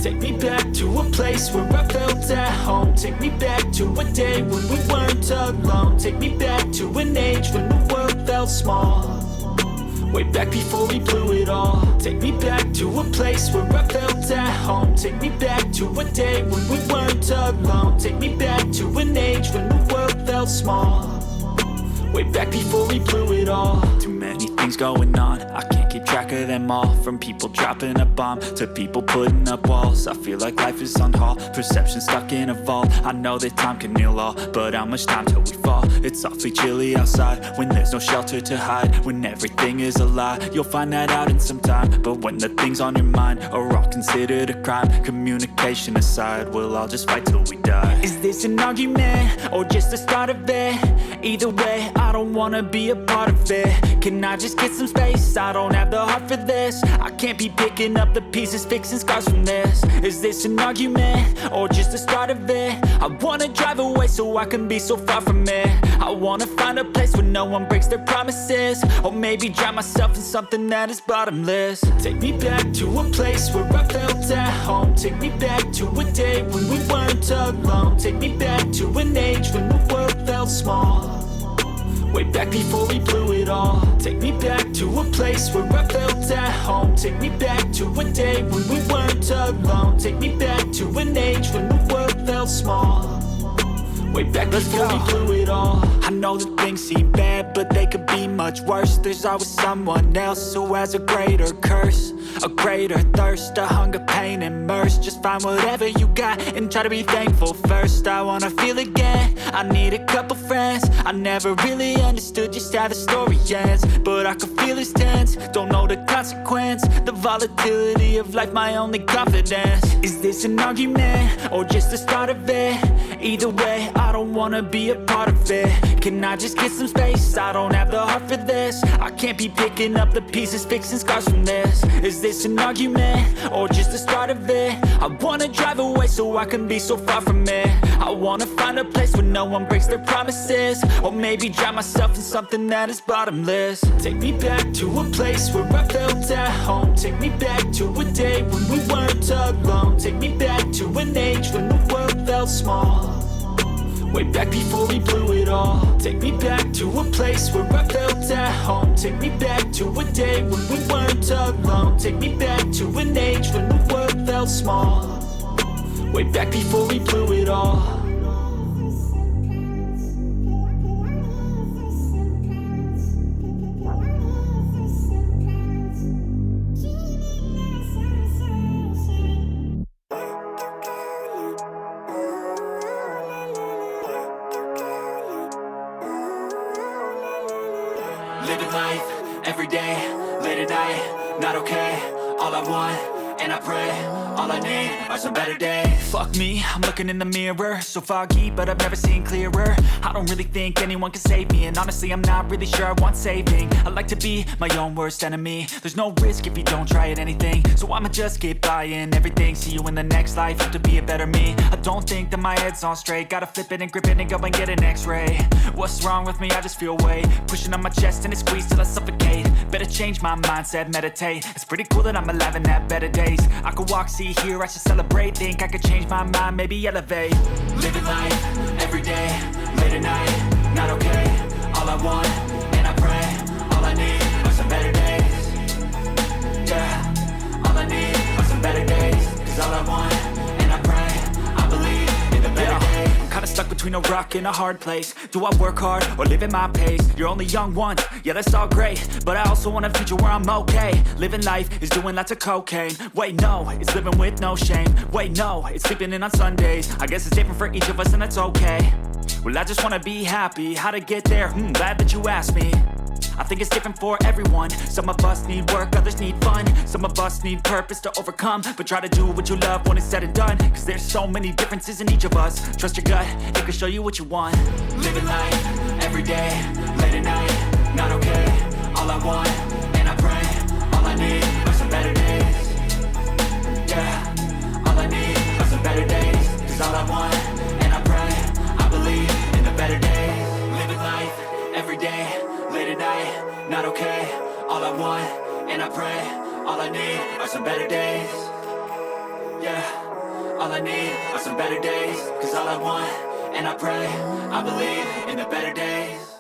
Take me back to a place where I felt at home. Take me back to a day when we weren't alone. Take me back to an age when the world felt small. Way back before we blew it all. Take me back to a place where I felt at home. Take me back to a day when we weren't alone. Take me back to an age when the world felt small. Way back before we blew it all. Too many things going on, I can't keep track of them all. From people dropping a bomb to people putting up walls. I feel like life is on hold, perception stuck in a vault. I know that time can heal all, but how much time till we fall? It's awfully chilly outside when there's no shelter to hide. When everything is a lie, you'll find that out in some time. But when the things on your mind are all considered a crime, communication aside, we'll all just fight till we die. Is this an argument or just the start of it? Either way, I don't wanna be a part of it. Can I just get some space? I don't have the heart for this. I can't be picking up the pieces, fixing scars from this. Is this an argument or just the start of it? I wanna drive away so I can be so far from it. I wanna find a place where no one breaks their promises. Or maybe drown myself in something that is bottomless. Take me back to a place where I felt at home. Take me back to a day when we weren't alone. Take me back to an age when the world felt small. Way back before we blew it all. Take me back to a place where I felt at home. Take me back to a day when we weren't alone. Take me back to an age when the world felt small. Way back before we blew it all. I know that things seem bad, but they could be much worse. There's always someone else who has a greater curse, a greater thirst, a hunger, pain, and mercy. Just find whatever you got and try to be thankful first. I wanna feel again, I need a couple friends. I never really understood just how the story ends, but I can feel it's tense, don't know the consequence. The volatility of life, my only confidence. Is this an argument or just the start of it? Either way, I don't wanna be a part of it. Can I just get some space? I don't have the heart for this. I can't be picking up the pieces, fixing scars from this. Is this an argument or just the start of it? I wanna drive away so I can be so far from it. I wanna find a place where no one breaks their promises. Or maybe drown myself in something that is bottomless. Take me back to a place where I felt at home. Take me back to a day when we weren't alone. Take me back to an age when the world felt small. Way back before we blew it all. Take me back to a place where I felt at home. Take me back to a day when we weren't alone. Take me back to an age when the world felt small. Way back before we blew it all. Living life, every day, late at night, not okay. All I want, and I pray, all I need are some better days. Fuck me, I'm looking in the mirror, so foggy, but I've never seen clearer. I don't really think anyone can save me, and honestly I'm not really sure I want saving. I like to be my own worst enemy. There's no risk if you don't try at anything, so I'ma just keep buying everything. See you in the next life, have to be a better me. I don't think that my head's on straight, gotta flip it and grip it and go and get an x-ray. What's wrong with me? I just feel weight pushing on my chest and it squeezes till I suffocate. Better change my mindset, meditate. It's pretty cool that I'm alive and have better days. I could walk, see, hear, I should celebrate. Think I could change my mind, maybe elevate. Living life, every day, late at night, not okay. All I want, and I pray, all I need are some better days. Yeah, all I need are some better days. Cause all I want, and I pray, I believe in the better days. I'm kinda stuck between a rock and a hard place. Do I work hard or live at my pace? You're only young once, yeah that's all great, but I also want a future where I'm okay. Living life is doing lots of cocaine. Wait no, it's living with no shame. Wait no, it's sleeping in on Sundays. I guess it's different for each of us and that's okay. Well I just wanna be happy, how to get there? Glad that you asked me. I think it's different for everyone. Some of us need work, others need fun. Some of us need purpose to overcome. But try to do what you love when it's said and done. Cause there's so many differences in each of us. Trust your gut, it can show you what you want. Living life, every day, late at night, not okay. All I want, and I pray, all I need are some better days. Yeah, all I need are some better days. Cause all I want, and I pray, I believe in the better days. Living life, every day, late at night, not okay. All I want, and I pray, all I need are some better days. Yeah. better days. Cause all I want, and I pray, I believe in the better days.